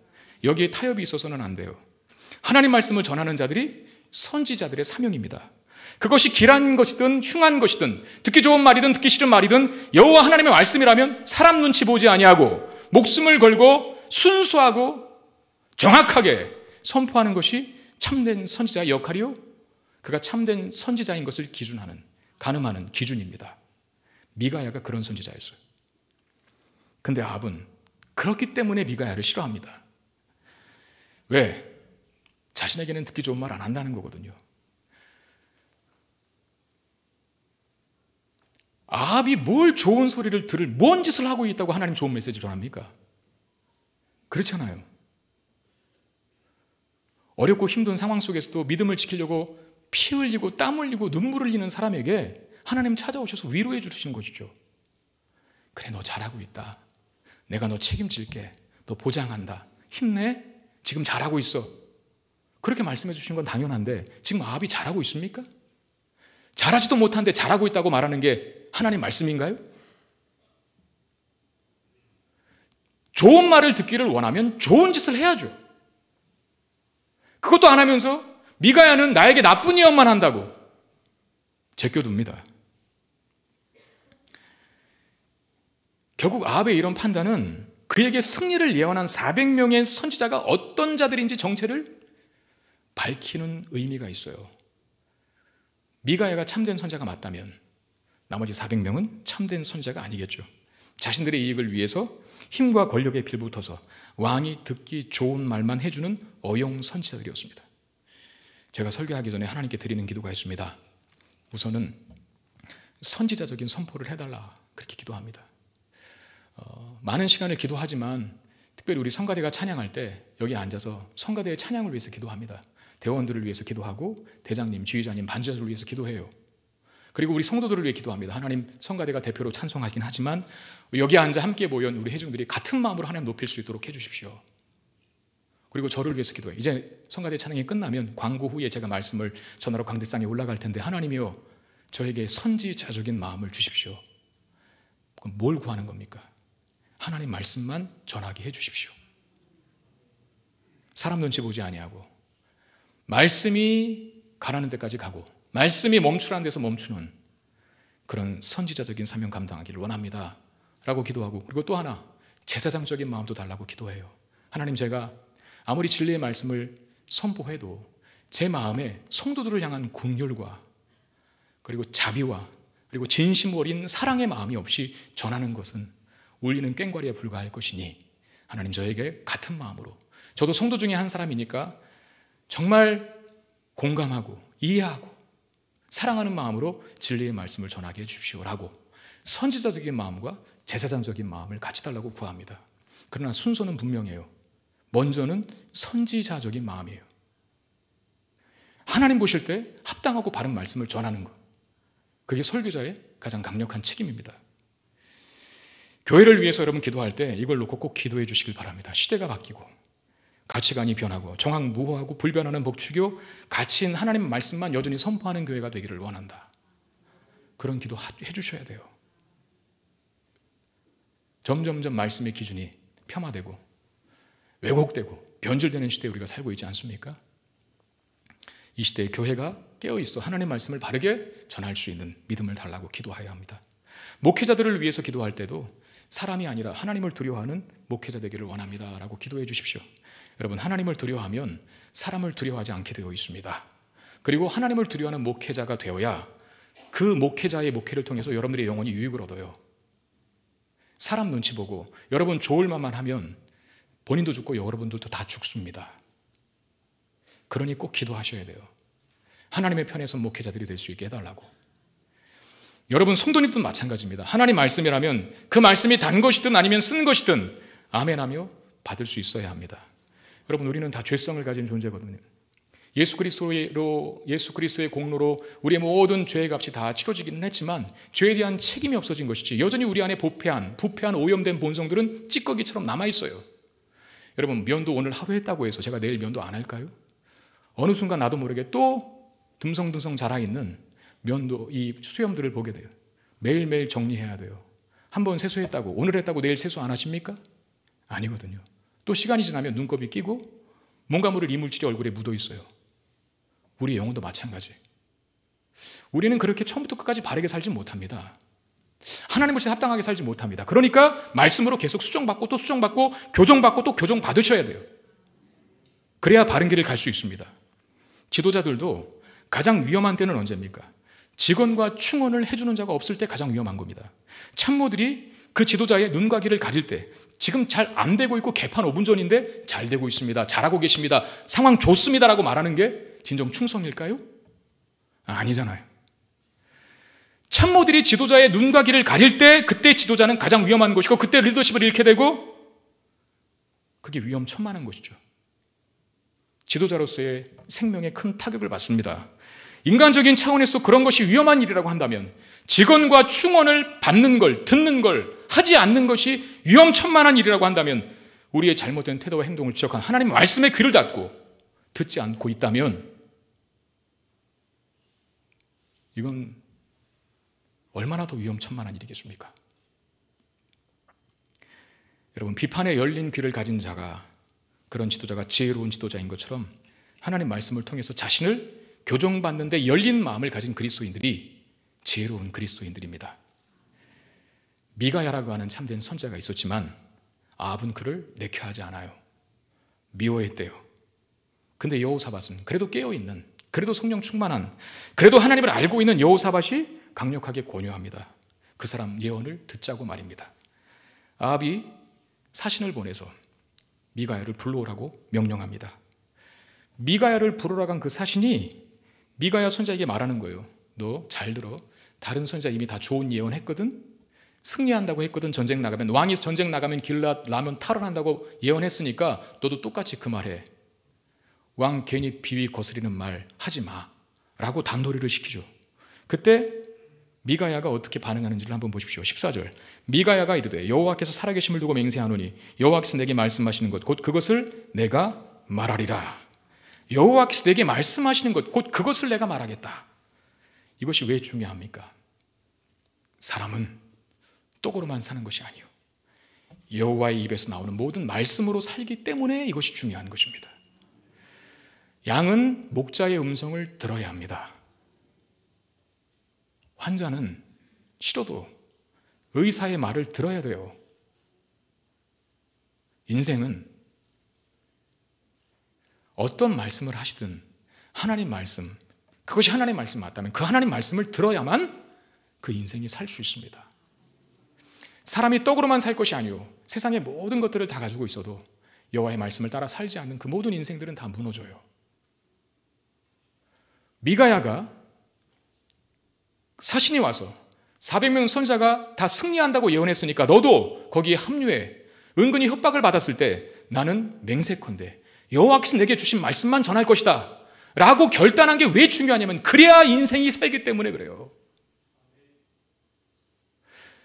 A: 여기에 타협이 있어서는 안 돼요. 하나님 말씀을 전하는 자들이 선지자들의 사명입니다. 그것이 길한 것이든 흉한 것이든 듣기 좋은 말이든 듣기 싫은 말이든 여호와 하나님의 말씀이라면 사람 눈치 보지 아니하고 목숨을 걸고 순수하고 정확하게 선포하는 것이 참된 선지자의 역할이요, 그가 참된 선지자인 것을 기준하는, 가늠하는 기준입니다. 미가야가 그런 선지자였어요. 근데 아합은 그렇기 때문에 미가야를 싫어합니다. 왜? 자신에게는 듣기 좋은 말 안 한다는 거거든요. 아합이 뭘 좋은 소리를 뭔 짓을 하고 있다고 하나님 좋은 메시지를 전합니까? 그렇잖아요. 어렵고 힘든 상황 속에서도 믿음을 지키려고 피 흘리고 땀 흘리고 눈물 흘리는 사람에게 하나님 찾아오셔서 위로해 주신 것이죠. 그래, 너 잘하고 있다. 내가 너 책임질게. 너 보장한다. 힘내. 지금 잘하고 있어. 그렇게 말씀해 주신 건 당연한데 지금 아합이 잘하고 있습니까? 잘하지도 못한데 잘하고 있다고 말하는 게 하나님 말씀인가요? 좋은 말을 듣기를 원하면 좋은 짓을 해야죠. 그것도 안 하면서 미가야는 나에게 나쁜 예언만 한다고 제껴둡니다. 결국 아합의 이런 판단은 그에게 승리를 예언한 400명의 선지자가 어떤 자들인지 정체를 밝히는 의미가 있어요. 미가야가 참된 선지자가 맞다면 나머지 400명은 참된 선지자가 아니겠죠. 자신들의 이익을 위해서 힘과 권력에 빌붙어서 왕이 듣기 좋은 말만 해주는 어용 선지자들이었습니다. 제가 설교하기 전에 하나님께 드리는 기도가 있습니다. 우선은 선지자적인 선포를 해달라, 그렇게 기도합니다. 많은 시간을 기도하지만 특별히 우리 성가대가 찬양할 때 여기 앉아서 성가대의 찬양을 위해서 기도합니다. 대원들을 위해서 기도하고 대장님, 지휘자님, 반주자들을 위해서 기도해요. 그리고 우리 성도들을 위해 기도합니다. 하나님, 성가대가 대표로 찬송하긴 하지만 여기 앉아 함께 모인 우리 회중들이 같은 마음으로 하나님 높일 수 있도록 해주십시오. 그리고 저를 위해서 기도해요. 이제 성가대 찬양이 끝나면 광고 후에 제가 말씀을 전하러 강대상에 올라갈 텐데, 하나님이여 저에게 선지자적인 마음을 주십시오. 그럼 뭘 구하는 겁니까? 하나님 말씀만 전하게 해주십시오. 사람 눈치 보지 아니하고 말씀이 가라는 데까지 가고 말씀이 멈추라는 데서 멈추는 그런 선지자적인 사명 감당하기를 원합니다 라고 기도하고, 그리고 또 하나 제사장적인 마음도 달라고 기도해요. 하나님, 제가 아무리 진리의 말씀을 선포해도 제 마음에 성도들을 향한 긍휼과 그리고 자비와 그리고 진심 어린 사랑의 마음이 없이 전하는 것은 울리는 꽹과리에 불과할 것이니 하나님, 저에게 같은 마음으로, 저도 성도 중에 한 사람이니까 정말 공감하고 이해하고 사랑하는 마음으로 진리의 말씀을 전하게 해주십시오 라고 선지자적인 마음과 제사장적인 마음을 같이 달라고 구합니다. 그러나 순서는 분명해요. 먼저는 선지자적인 마음이에요. 하나님 보실 때 합당하고 바른 말씀을 전하는 것, 그게 설교자의 가장 강력한 책임입니다. 교회를 위해서 여러분 기도할 때 이걸 놓고 꼭 기도해 주시길 바랍니다. 시대가 바뀌고 가치관이 변하고 정황무호하고 불변하는 법취교, 가치인 하나님 말씀만 여전히 선포하는 교회가 되기를 원한다. 그런 기도 해주셔야 돼요. 점점점 말씀의 기준이 폄하되고 왜곡되고 변질되는 시대에 우리가 살고 있지 않습니까? 이 시대에 교회가 깨어있어 하나님 말씀을 바르게 전할 수 있는 믿음을 달라고 기도해야 합니다. 목회자들을 위해서 기도할 때도 사람이 아니라 하나님을 두려워하는 목회자 되기를 원합니다 라고 기도해 주십시오. 여러분, 하나님을 두려워하면 사람을 두려워하지 않게 되어 있습니다. 그리고 하나님을 두려워하는 목회자가 되어야 그 목회자의 목회를 통해서 여러분들의 영혼이 유익을 얻어요. 사람 눈치 보고 여러분 좋을 만만 하면 본인도 죽고 여러분들도 다 죽습니다. 그러니 꼭 기도하셔야 돼요. 하나님의 편에서 목회자들이 될 수 있게 해달라고. 여러분 성도님도 마찬가지입니다. 하나님 말씀이라면 그 말씀이 단 것이든 아니면 쓴 것이든 아멘하며 받을 수 있어야 합니다. 여러분, 우리는 다 죄성을 가진 존재거든요. 예수 그리스도의 공로로 우리의 모든 죄의 값이 다 치러지기는 했지만 죄에 대한 책임이 없어진 것이지 여전히 우리 안에 부패한 오염된 본성들은 찌꺼기처럼 남아있어요. 여러분, 면도 오늘 하루 했다고 해서 제가 내일 면도 안 할까요? 어느 순간 나도 모르게 또 듬성듬성 자라있는 면도 이 수염들을 보게 돼요. 매일매일 정리해야 돼요. 한번 세수했다고 오늘 했다고 내일 세수 안 하십니까? 아니거든요. 또 시간이 지나면 눈곱이 끼고 뭔가 모를 이물질이 얼굴에 묻어 있어요. 우리 영혼도 마찬가지. 우리는 그렇게 처음부터 끝까지 바르게 살지 못합니다. 하나님을 합당하게 살지 못합니다. 그러니까 말씀으로 계속 수정받고 또 수정받고 교정받고 또 교정받으셔야 돼요. 그래야 바른 길을 갈 수 있습니다. 지도자들도 가장 위험한 때는 언제입니까? 직원과 충원을 해주는 자가 없을 때 가장 위험한 겁니다. 참모들이 그 지도자의 눈과 귀를 가릴 때 지금 잘 안 되고 있고 개판 5분 전인데 잘 되고 있습니다. 잘하고 계십니다. 상황 좋습니다라고 말하는 게 진정 충성일까요? 아니잖아요. 참모들이 지도자의 눈과 귀를 가릴 때 그때 지도자는 가장 위험한 것이고 그때 리더십을 잃게 되고 그게 위험천만한 것이죠. 지도자로서의 생명에 큰 타격을 받습니다. 인간적인 차원에서 그런 것이 위험한 일이라고 한다면 직원과 충원을 받는 걸, 듣는 걸 하지 않는 것이 위험천만한 일이라고 한다면 우리의 잘못된 태도와 행동을 지적한 하나님 말씀에 귀를 닫고 듣지 않고 있다면 이건 얼마나 더 위험천만한 일이겠습니까? 여러분, 비판에 열린 귀를 가진 자가 그런 지도자가 지혜로운 지도자인 것처럼 하나님 말씀을 통해서 자신을 교정받는 데 열린 마음을 가진 그리스도인들이 지혜로운 그리스도인들입니다. 미가야라고 하는 참된 선자가 있었지만 아합은 그를 내켜하지 않아요. 미워했대요. 근데 여호사밧은 그래도 깨어있는, 그래도 성령 충만한, 그래도 하나님을 알고 있는 여호사밧이 강력하게 권유합니다. 그 사람 예언을 듣자고 말입니다. 아합이 사신을 보내서 미가야를 불러오라고 명령합니다. 미가야를 부르러 간 그 사신이 미가야 선자에게 말하는 거예요. 너 잘 들어. 다른 선자 이미 다 좋은 예언했거든. 승리한다고 했거든. 전쟁 나가면, 왕이 전쟁 나가면 길랏 라면 탈환한다고 예언했으니까 너도 똑같이 그 말해. 왕 괜히 비위 거스리는 말 하지 마 라고 단도리를 시키죠. 그때 미가야가 어떻게 반응하는지를 한번 보십시오. 14절. 미가야가 이르되 여호와께서 살아계심을 두고 맹세하노니 여호와께서 내게 말씀하시는 것 곧 그것을 내가 말하리라. 여호와께서 내게 말씀하시는 것 곧 그것을 내가 말하겠다. 이것이 왜 중요합니까? 사람은 떡으로만 사는 것이 아니요 여호와의 입에서 나오는 모든 말씀으로 살기 때문에 이것이 중요한 것입니다. 양은 목자의 음성을 들어야 합니다. 환자는 싫어도 의사의 말을 들어야 돼요. 인생은 어떤 말씀을 하시든 하나님 말씀, 그것이 하나님 말씀 맞다면 그 하나님 말씀을 들어야만 그 인생이 살 수 있습니다. 사람이 떡으로만 살 것이 아니요 세상의 모든 것들을 다 가지고 있어도 여호와의 말씀을 따라 살지 않는 그 모든 인생들은 다 무너져요. 미가야가 사신이 와서 400명 선자가 다 승리한다고 예언했으니까 너도 거기에 합류해. 은근히 협박을 받았을 때 나는 맹세컨대 여호와께서 내게 주신 말씀만 전할 것이다 라고 결단한 게 왜 중요하냐면 그래야 인생이 살기 때문에 그래요.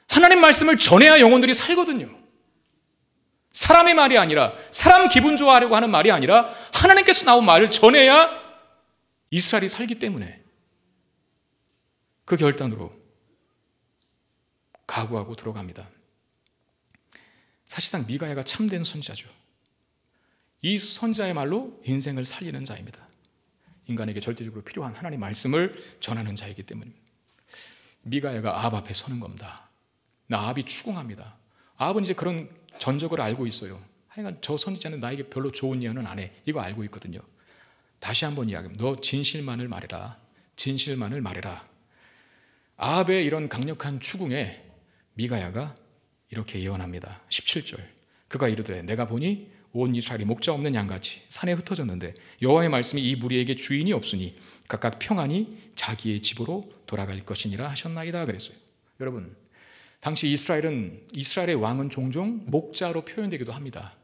A: 하나님 말씀을 전해야 영혼들이 살거든요. 사람의 말이 아니라, 사람 기분 좋아하려고 하는 말이 아니라 하나님께서 나온 말을 전해야 이스라엘이 살기 때문에 그 결단으로 각오하고 들어갑니다. 사실상 미가야가 참된 선자죠. 이 선자의 말로 인생을 살리는 자입니다. 인간에게 절대적으로 필요한 하나님 말씀을 전하는 자이기 때문입니다. 미가야가 아합 앞에 서는 겁니다. 아합이 추궁합니다. 아합은 이제 그런 전적을 알고 있어요. 하여간 저 선지자는 나에게 별로 좋은 예언은 안 해. 이거 알고 있거든요. 다시 한번 이야기합니다. 너 진실만을 말해라. 진실만을 말해라. 아합의 이런 강력한 추궁에 미가야가 이렇게 예언합니다. 17절. 그가 이르되 내가 보니 온 이스라엘이 목자 없는 양같이 산에 흩어졌는데 여호와의 말씀이 이 무리에게 주인이 없으니 각각 평안히 자기의 집으로 돌아갈 것이니라 하셨나이다 그랬어요. 여러분, 당시 이스라엘의 왕은 종종 목자로 표현되기도 합니다.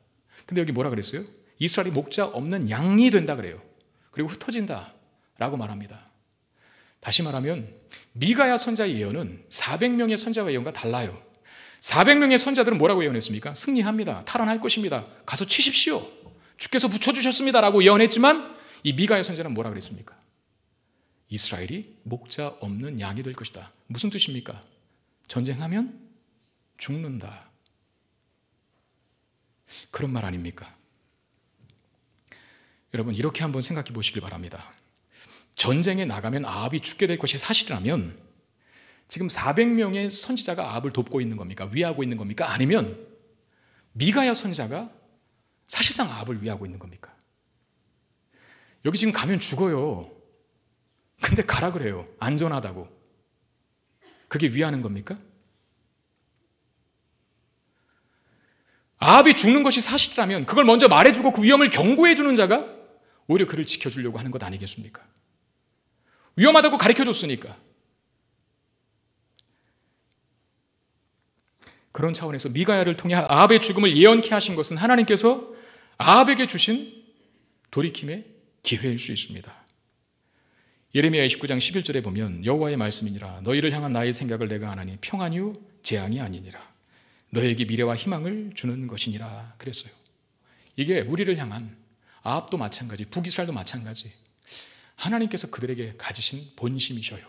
A: 근데 여기 뭐라 그랬어요? 이스라엘이 목자 없는 양이 된다 그래요. 그리고 흩어진다 라고 말합니다. 다시 말하면 미가야 선자의 예언은 400명의 선자의 예언과 달라요. 400명의 선자들은 뭐라고 예언했습니까? 승리합니다. 탈환할 것입니다. 가서 치십시오. 주께서 붙여주셨습니다 라고 예언했지만 이 미가야 선자는 뭐라 그랬습니까? 이스라엘이 목자 없는 양이 될 것이다. 무슨 뜻입니까? 전쟁하면 죽는다. 그런 말 아닙니까? 여러분, 이렇게 한번 생각해 보시길 바랍니다. 전쟁에 나가면 아합이 죽게 될 것이 사실이라면 지금 400명의 선지자가 아합을 돕고 있는 겁니까? 위하고 있는 겁니까? 아니면 미가야 선지자가 사실상 아합을 위하고 있는 겁니까? 여기 지금 가면 죽어요. 근데 가라 그래요. 안전하다고. 그게 위하는 겁니까? 아합이 죽는 것이 사실이라면 그걸 먼저 말해주고 그 위험을 경고해주는 자가 오히려 그를 지켜주려고 하는 것 아니겠습니까? 위험하다고 가르쳐줬으니까. 그런 차원에서 미가야를 통해 아합의 죽음을 예언케 하신 것은 하나님께서 아합에게 주신 돌이킴의 기회일 수 있습니다. 예레미야 29장 11절에 보면 여호와의 말씀이니라 너희를 향한 나의 생각을 내가 아나니 평안이요 재앙이 아니니라 너에게 미래와 희망을 주는 것이니라 그랬어요. 이게 우리를 향한 아합도 마찬가지, 북이스라엘도 마찬가지. 하나님께서 그들에게 가지신 본심이셔요.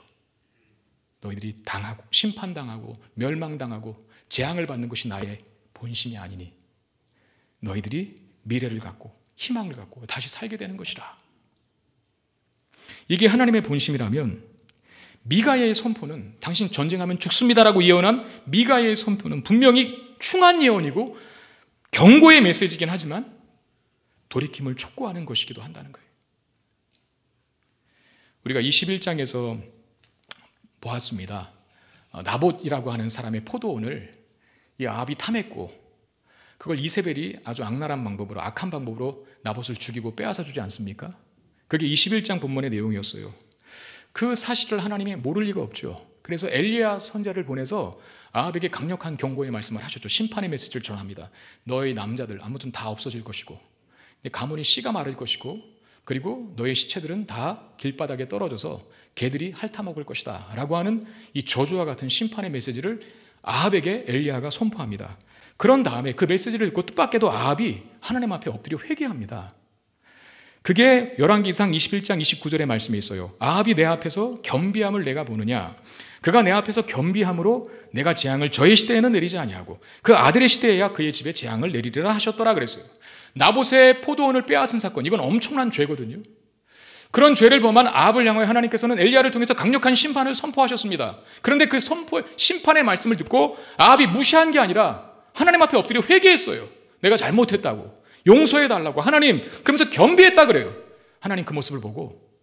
A: 너희들이 당하고 심판당하고 멸망당하고 재앙을 받는 것이 나의 본심이 아니니 너희들이 미래를 갖고 희망을 갖고 다시 살게 되는 것이라. 이게 하나님의 본심이라면 미가야의 선포는 당신 전쟁하면 죽습니다라고 예언한 미가야의 선포는 분명히 충한 예언이고 경고의 메시지이긴 하지만 돌이킴을 촉구하는 것이기도 한다는 거예요. 우리가 21장에서 보았습니다. 나봇이라고 하는 사람의 포도원을 이 아합이 탐했고 그걸 이세벨이 아주 악랄한 방법으로 악한 방법으로 나봇을 죽이고 빼앗아 주지 않습니까? 그게 21장 본문의 내용이었어요. 그 사실을 하나님이 모를 리가 없죠. 그래서 엘리야 선지자를 보내서 아합에게 강력한 경고의 말씀을 하셨죠. 심판의 메시지를 전합니다. 너의 남자들 아무튼 다 없어질 것이고 가문이 씨가 마를 것이고 그리고 너의 시체들은 다 길바닥에 떨어져서 개들이 핥아먹을 것이다 라고 하는 이 저주와 같은 심판의 메시지를 아합에게 엘리야가 선포합니다. 그런 다음에 그 메시지를 듣고 뜻밖에도 아합이 하나님 앞에 엎드려 회개합니다. 그게 열왕기상 21장 29절의 말씀이 있어요. 아합이 내 앞에서 겸비함을 내가 보느냐 그가 내 앞에서 겸비함으로 내가 재앙을 저의 시대에는 내리지 아니하고 그 아들의 시대에야 그의 집에 재앙을 내리리라 하셨더라 그랬어요. 나봇의 포도원을 빼앗은 사건, 이건 엄청난 죄거든요. 그런 죄를 범한 아합을 향하여 하나님께서는 엘리야를 통해서 강력한 심판을 선포하셨습니다. 그런데 그 심판의 말씀을 듣고 아합이 무시한 게 아니라 하나님 앞에 엎드려 회개했어요. 내가 잘못했다고, 용서해달라고. 하나님, 그러면서 겸비했다 그래요. 하나님 그 모습을 보고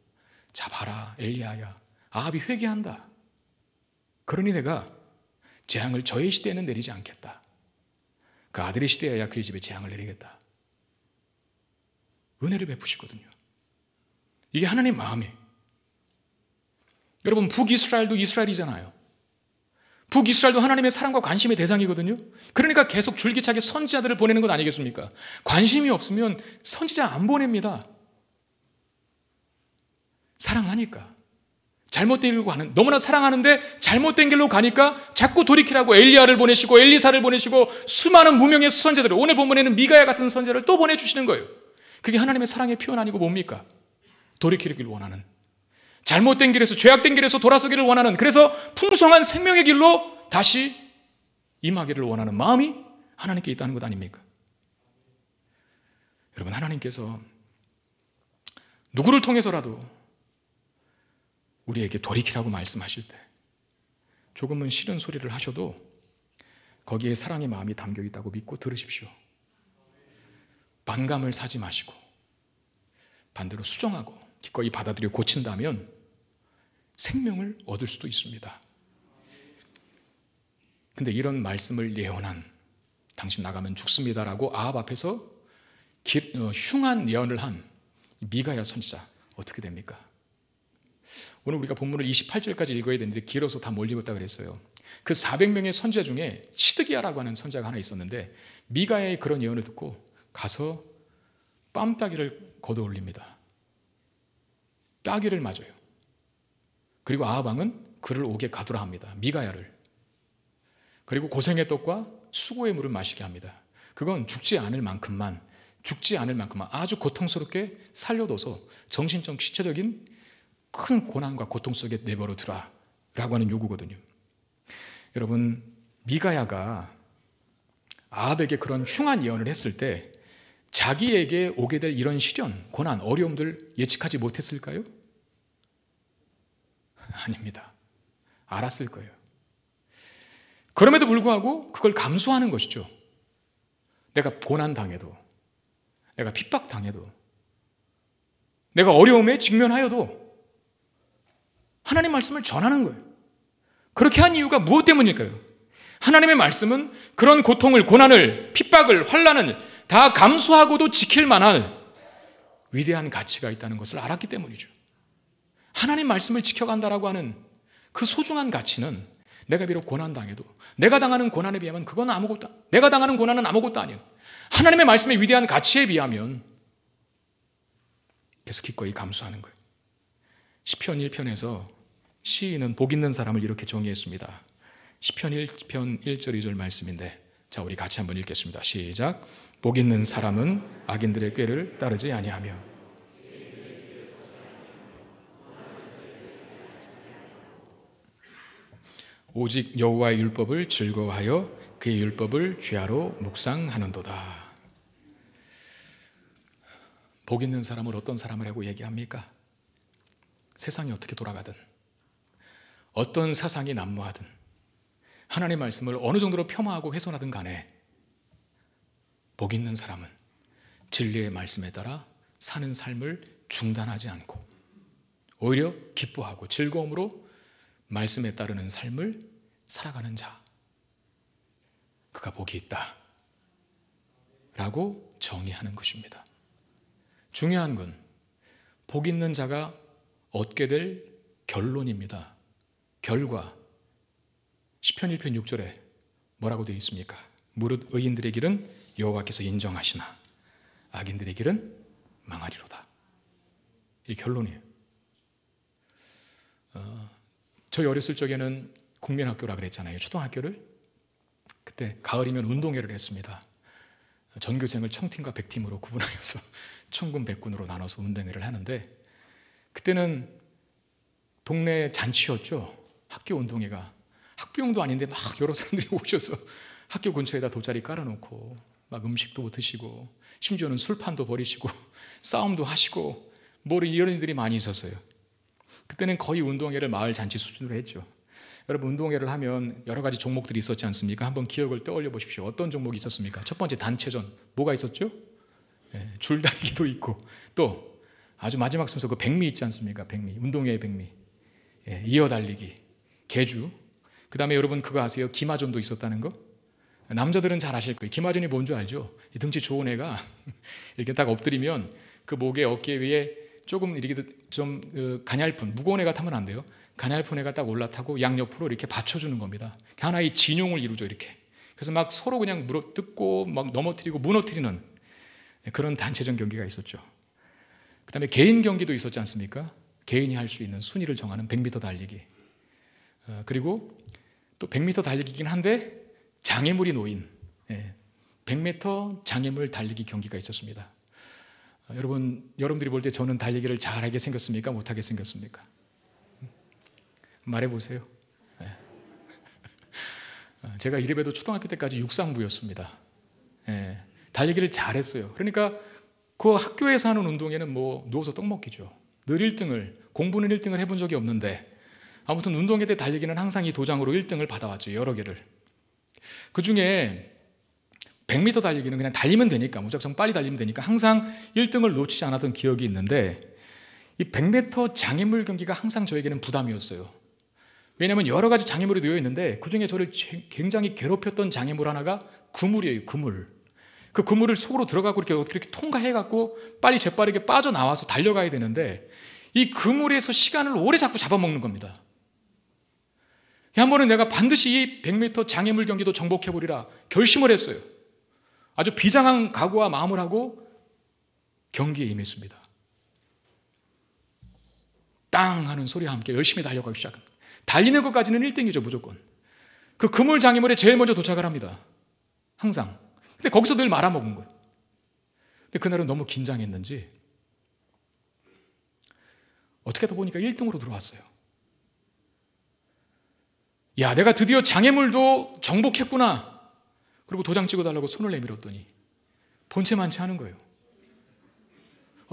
A: 자 봐라 엘리야야, 아합이 회개한다. 그러니 내가 재앙을 저의 시대에는 내리지 않겠다. 그 아들의 시대에야 그의 집에 재앙을 내리겠다. 은혜를 베푸시거든요. 이게 하나님의 마음이에요. 여러분, 북이스라엘도 이스라엘이잖아요. 북이스라엘도 하나님의 사랑과 관심의 대상이거든요. 그러니까 계속 줄기차게 선지자들을 보내는 것 아니겠습니까? 관심이 없으면 선지자 안 보냅니다. 사랑하니까. 잘못된 길로 가는, 너무나 사랑하는데 잘못된 길로 가니까 자꾸 돌이키라고 엘리야를 보내시고 엘리사를 보내시고 수많은 무명의 선지자들을, 오늘 본문에는 미가야 같은 선지자를 또 보내주시는 거예요. 그게 하나님의 사랑의 표현 아니고 뭡니까? 돌이키기를 원하는, 잘못된 길에서, 죄악된 길에서 돌아서기를 원하는, 그래서 풍성한 생명의 길로 다시 임하기를 원하는 마음이 하나님께 있다는 것 아닙니까? 여러분, 하나님께서 누구를 통해서라도 우리에게 돌이키라고 말씀하실 때 조금은 싫은 소리를 하셔도 거기에 사랑의 마음이 담겨 있다고 믿고 들으십시오. 반감을 사지 마시고 반대로 수정하고 기꺼이 받아들여 고친다면 생명을 얻을 수도 있습니다. 근데 이런 말씀을 예언한, 당신 나가면 죽습니다라고 아합 앞에서 흉한 예언을 한 미가야 선지자 어떻게 됩니까? 오늘 우리가 본문을 28절까지 읽어야 되는데 길어서 다 못 읽었다 그랬어요. 그 400명의 선지자 중에 시드기야라고 하는 선지자가 하나 있었는데 미가야의 그런 예언을 듣고 가서 뺨따기를 걷어올립니다. 따기를 맞아요. 그리고 아합 왕은 그를 옥에 가두라 합니다. 미가야를. 그리고 고생의 떡과 수고의 물을 마시게 합니다. 그건 죽지 않을 만큼만 아주 고통스럽게 살려둬서 정신적, 신체적인 큰 고난과 고통 속에 내버려 두라 라고 하는 요구거든요. 여러분, 미가야가 아합에게 그런 흉한 예언을 했을 때 자기에게 오게 될 이런 시련, 고난, 어려움들 예측하지 못했을까요? 아닙니다. 알았을 거예요. 그럼에도 불구하고 그걸 감수하는 것이죠. 내가 고난당해도, 내가 핍박당해도, 내가 어려움에 직면하여도 하나님 말씀을 전하는 거예요. 그렇게 한 이유가 무엇 때문일까요? 하나님의 말씀은 그런 고통을, 고난을, 핍박을, 환난을 다 감수하고도 지킬 만한 위대한 가치가 있다는 것을 알았기 때문이죠. 하나님 말씀을 지켜간다라고 하는 그 소중한 가치는 내가 비록 고난당해도, 내가 당하는 고난에 비하면 그건 아무것도, 내가 당하는 고난은 아무것도 아니에요. 하나님의 말씀의 위대한 가치에 비하면 계속 기꺼이 감수하는 거예요. 시편 1편에서 시인은 복 있는 사람을 이렇게 정의했습니다. 시편 1편 1절 2절 말씀인데, 자, 우리 같이 한번 읽겠습니다. 시작. 복 있는 사람은 악인들의 꾀를 따르지 아니하며 오직 여호와의 율법을 즐거워하여 그의 율법을 죄하로 묵상하는도다. 복 있는 사람을 어떤 사람이라고 얘기합니까? 세상이 어떻게 돌아가든, 어떤 사상이 난무하든, 하나님의 말씀을 어느 정도로 폄하하고 훼손하든 간에 복 있는 사람은 진리의 말씀에 따라 사는 삶을 중단하지 않고 오히려 기뻐하고 즐거움으로 말씀에 따르는 삶을 살아가는 자, 그가 복이 있다 라고 정의하는 것입니다. 중요한 건 복 있는 자가 얻게 될 결론입니다. 결과. 시편 1편 6절에 뭐라고 되어 있습니까? 무릇 의인들의 길은 여호와께서 인정하시나 악인들의 길은 망하리로다. 이 결론이에요. 저희 어렸을 적에는 국민학교라 그랬잖아요. 초등학교를. 그때 가을이면 운동회를 했습니다. 전교생을 청팀과 백팀으로 구분하여서 청군 백군으로 나눠서 운동회를 하는데, 그때는 동네 잔치였죠. 학교 운동회가. 학부형도 아닌데 막 여러 사람들이 오셔서 학교 근처에다 돗자리 깔아놓고 막 음식도 드시고 심지어는 술판도 벌이시고 싸움도 하시고 뭐 이런 일들이 많이 있었어요. 그때는 거의 운동회를 마을 잔치 수준으로 했죠. 여러분, 운동회를 하면 여러 가지 종목들이 있었지 않습니까? 한번 기억을 떠올려 보십시오. 어떤 종목이 있었습니까? 첫 번째 단체전. 뭐가 있었죠? 줄다리기도 있고, 또 아주 마지막 순서 그 백미 있지 않습니까? 백미. 운동회의 백미. 이어달리기. 계주. 그 다음에 여러분 그거 아세요? 기마전도 있었다는 거? 남자들은 잘 아실 거예요. 기마전이 뭔 줄 알죠? 이 등치 좋은 애가 이렇게 딱 엎드리면 그 목에 어깨 위에 조금 이렇게 좀 가냘픈, 무거운 애가 타면 안 돼요. 가냘픈 애가 딱 올라타고 양옆으로 이렇게 받쳐주는 겁니다. 하나의 진용을 이루죠, 이렇게. 그래서 막 서로 그냥 물어뜯고 막 넘어뜨리고 무너뜨리는 그런 단체전 경기가 있었죠. 그 다음에 개인 경기도 있었지 않습니까? 개인이 할 수 있는 순위를 정하는 100m 달리기. 그리고 또 100m 달리기긴 한데 장애물이 놓인 100m 장애물 달리기 경기가 있었습니다. 여러분들이 볼 때 저는 달리기를 잘하게 생겼습니까? 못하게 생겼습니까? 말해보세요. 제가 이래봬도 초등학교 때까지 육상부였습니다. 달리기를 잘했어요. 그러니까 그 학교에서 하는 운동회는 뭐 누워서 떡 먹기죠. 늘 1등을, 공부는 1등을 해본 적이 없는데 아무튼 운동회 때 달리기는 항상 이 도장으로 1등을 받아왔죠. 여러 개를. 그 중에 100m 달리기는 그냥 달리면 되니까, 무작정 빨리 달리면 되니까 항상 1등을 놓치지 않았던 기억이 있는데, 이 100m 장애물 경기가 항상 저에게는 부담이었어요. 왜냐하면 여러 가지 장애물이 놓여 있는데 그 중에 저를 굉장히 괴롭혔던 장애물 하나가 그물이에요. 그물. 그 그물을 속으로 들어가고 이렇게 통과해갖고 빨리 재빠르게 빠져나와서 달려가야 되는데, 이 그물에서 시간을 오래 자꾸 잡아먹는 겁니다. 한 번은 내가 반드시 이 100m 장애물 경기도 정복해보리라 결심을 했어요. 아주 비장한 각오와 마음을 하고 경기에 임했습니다. 땅 하는 소리와 함께 열심히 달려가기 시작합니다. 달리는 것까지는 1등이죠, 무조건. 그 그물 장애물에 제일 먼저 도착을 합니다. 항상. 근데 거기서 늘 말아먹은 거예요. 근데 그날은 너무 긴장했는지 어떻게 하다 보니까 1등으로 들어왔어요. 야, 내가 드디어 장애물도 정복했구나. 그리고 도장 찍어달라고 손을 내밀었더니 본체만치 하는 거예요.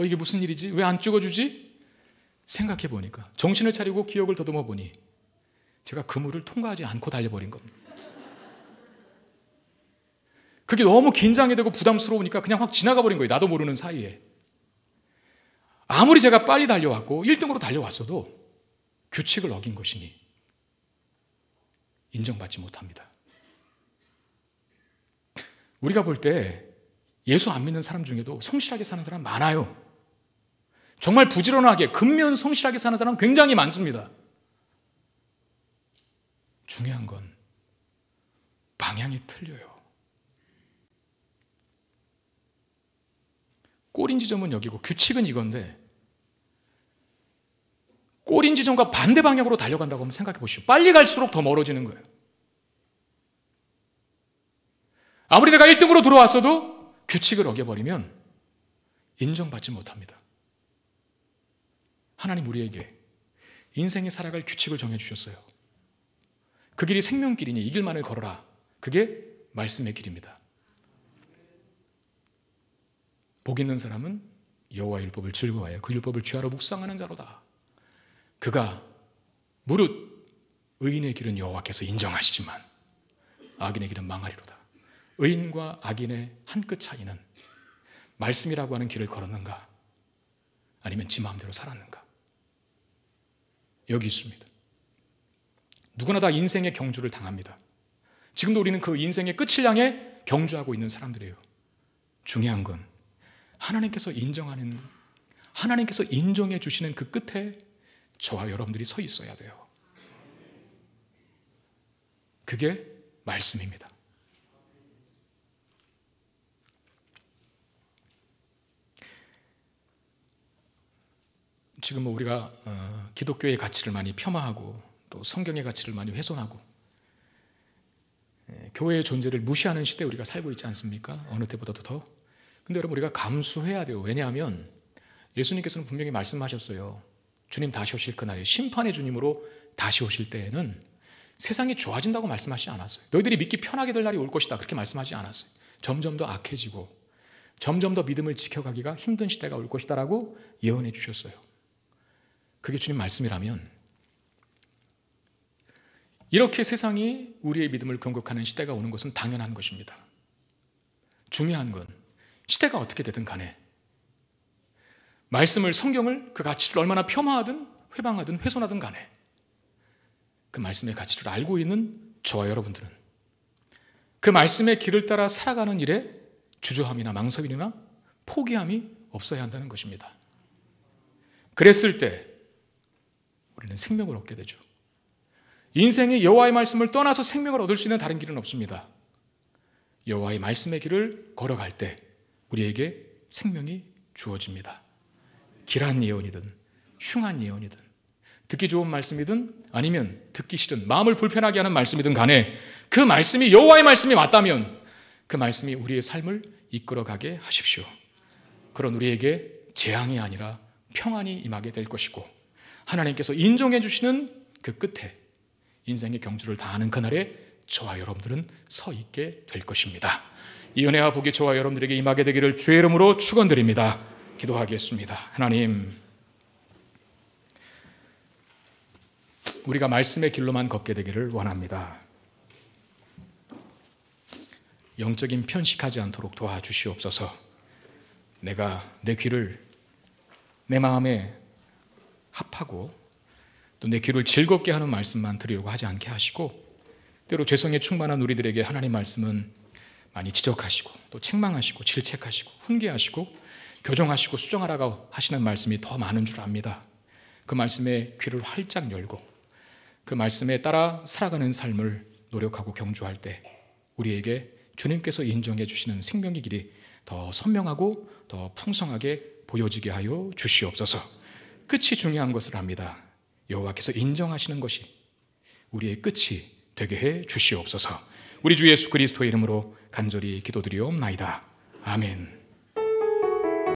A: 이게 무슨 일이지? 왜 안 찍어주지? 생각해 보니까, 정신을 차리고 기억을 더듬어 보니 제가 그물을 통과하지 않고 달려버린 겁니다. 그게 너무 긴장이 되고 부담스러우니까 그냥 확 지나가 버린 거예요. 나도 모르는 사이에. 아무리 제가 빨리 달려왔고 1등으로 달려왔어도 규칙을 어긴 것이니 인정받지 못합니다. 우리가 볼 때 예수 안 믿는 사람 중에도 성실하게 사는 사람 많아요. 정말 부지런하게 근면 성실하게 사는 사람 굉장히 많습니다. 중요한 건 방향이 틀려요. 꼬린 지점은 여기고 규칙은 이건데, 꼬린 지점과 반대 방향으로 달려간다고 한번 생각해 보시오. 빨리 갈수록 더 멀어지는 거예요. 아무리 내가 1등으로 들어왔어도 규칙을 어겨버리면 인정받지 못합니다. 하나님 우리에게 인생에 살아갈 규칙을 정해주셨어요. 그 길이 생명길이니 이 길만을 걸어라. 그게 말씀의 길입니다. 복 있는 사람은 여호와의 율법을 즐거워하여 그 율법을 죄하러 묵상하는 자로다. 그가 무릇 의인의 길은 여호와께서 인정하시지만 악인의 길은 망하리로다. 의인과 악인의 한 끗 차이는 말씀이라고 하는 길을 걸었는가, 아니면 지 마음대로 살았는가. 여기 있습니다. 누구나 다 인생의 경주를 당합니다. 지금도 우리는 그 인생의 끝을 향해 경주하고 있는 사람들이에요. 중요한 건 하나님께서 인정해 주시는 그 끝에 저와 여러분들이 서 있어야 돼요. 그게 말씀입니다. 지금 우리가 기독교의 가치를 많이 폄하하고 또 성경의 가치를 많이 훼손하고 교회의 존재를 무시하는 시대에 우리가 살고 있지 않습니까? 어느 때보다도 더. 근데 여러분, 우리가 감수해야 돼요. 왜냐하면 예수님께서는 분명히 말씀하셨어요. 주님 다시 오실 그날에 심판의 주님으로 다시 오실 때에는 세상이 좋아진다고 말씀하시지 않았어요. 너희들이 믿기 편하게 될 날이 올 것이다, 그렇게 말씀하지 않았어요. 점점 더 악해지고 점점 더 믿음을 지켜가기가 힘든 시대가 올 것이다라고 예언해 주셨어요. 그게 주님 말씀이라면 이렇게 세상이 우리의 믿음을 공격하는 시대가 오는 것은 당연한 것입니다. 중요한 건 시대가 어떻게 되든 간에 말씀을, 성경을, 그 가치를 얼마나 폄하하든 회방하든 훼손하든 간에 그 말씀의 가치를 알고 있는 저와 여러분들은 그 말씀의 길을 따라 살아가는 일에 주저함이나 망설임이나 포기함이 없어야 한다는 것입니다. 그랬을 때 우리는 생명을 얻게 되죠. 인생이 여호와의 말씀을 떠나서 생명을 얻을 수 있는 다른 길은 없습니다. 여호와의 말씀의 길을 걸어갈 때 우리에게 생명이 주어집니다. 길한 예언이든 흉한 예언이든 듣기 좋은 말씀이든 아니면 듣기 싫은 마음을 불편하게 하는 말씀이든 간에 그 말씀이 여호와의 말씀이 맞다면 그 말씀이 우리의 삶을 이끌어가게 하십시오. 그런 우리에게 재앙이 아니라 평안이 임하게 될 것이고 하나님께서 인정해 주시는 그 끝에 인생의 경주를 다하는 그날에 저와 여러분들은 서 있게 될 것입니다. 이 은혜와 복이 저와 여러분들에게 임하게 되기를 주의 이름으로 축원드립니다. 기도하겠습니다. 하나님, 우리가 말씀의 길로만 걷게 되기를 원합니다. 영적인 편식하지 않도록 도와주시옵소서. 내가 내 귀를 내 마음에 합하고 또 내 귀를 즐겁게 하는 말씀만 들으려고 하지 않게 하시고, 때로 죄성에 충만한 우리들에게 하나님 말씀은 많이 지적하시고 또 책망하시고 질책하시고 훈계하시고 교정하시고 수정하라고 하시는 말씀이 더 많은 줄 압니다. 그 말씀에 귀를 활짝 열고 그 말씀에 따라 살아가는 삶을 노력하고 경주할 때 우리에게 주님께서 인정해 주시는 생명의 길이 더 선명하고 더 풍성하게 보여지게 하여 주시옵소서. 끝이 중요한 것을 압니다. 여호와께서 인정하시는 것이 우리의 끝이 되게 해 주시옵소서. 우리 주 예수 그리스도의 이름으로 간절히 기도드리옵나이다. 아멘.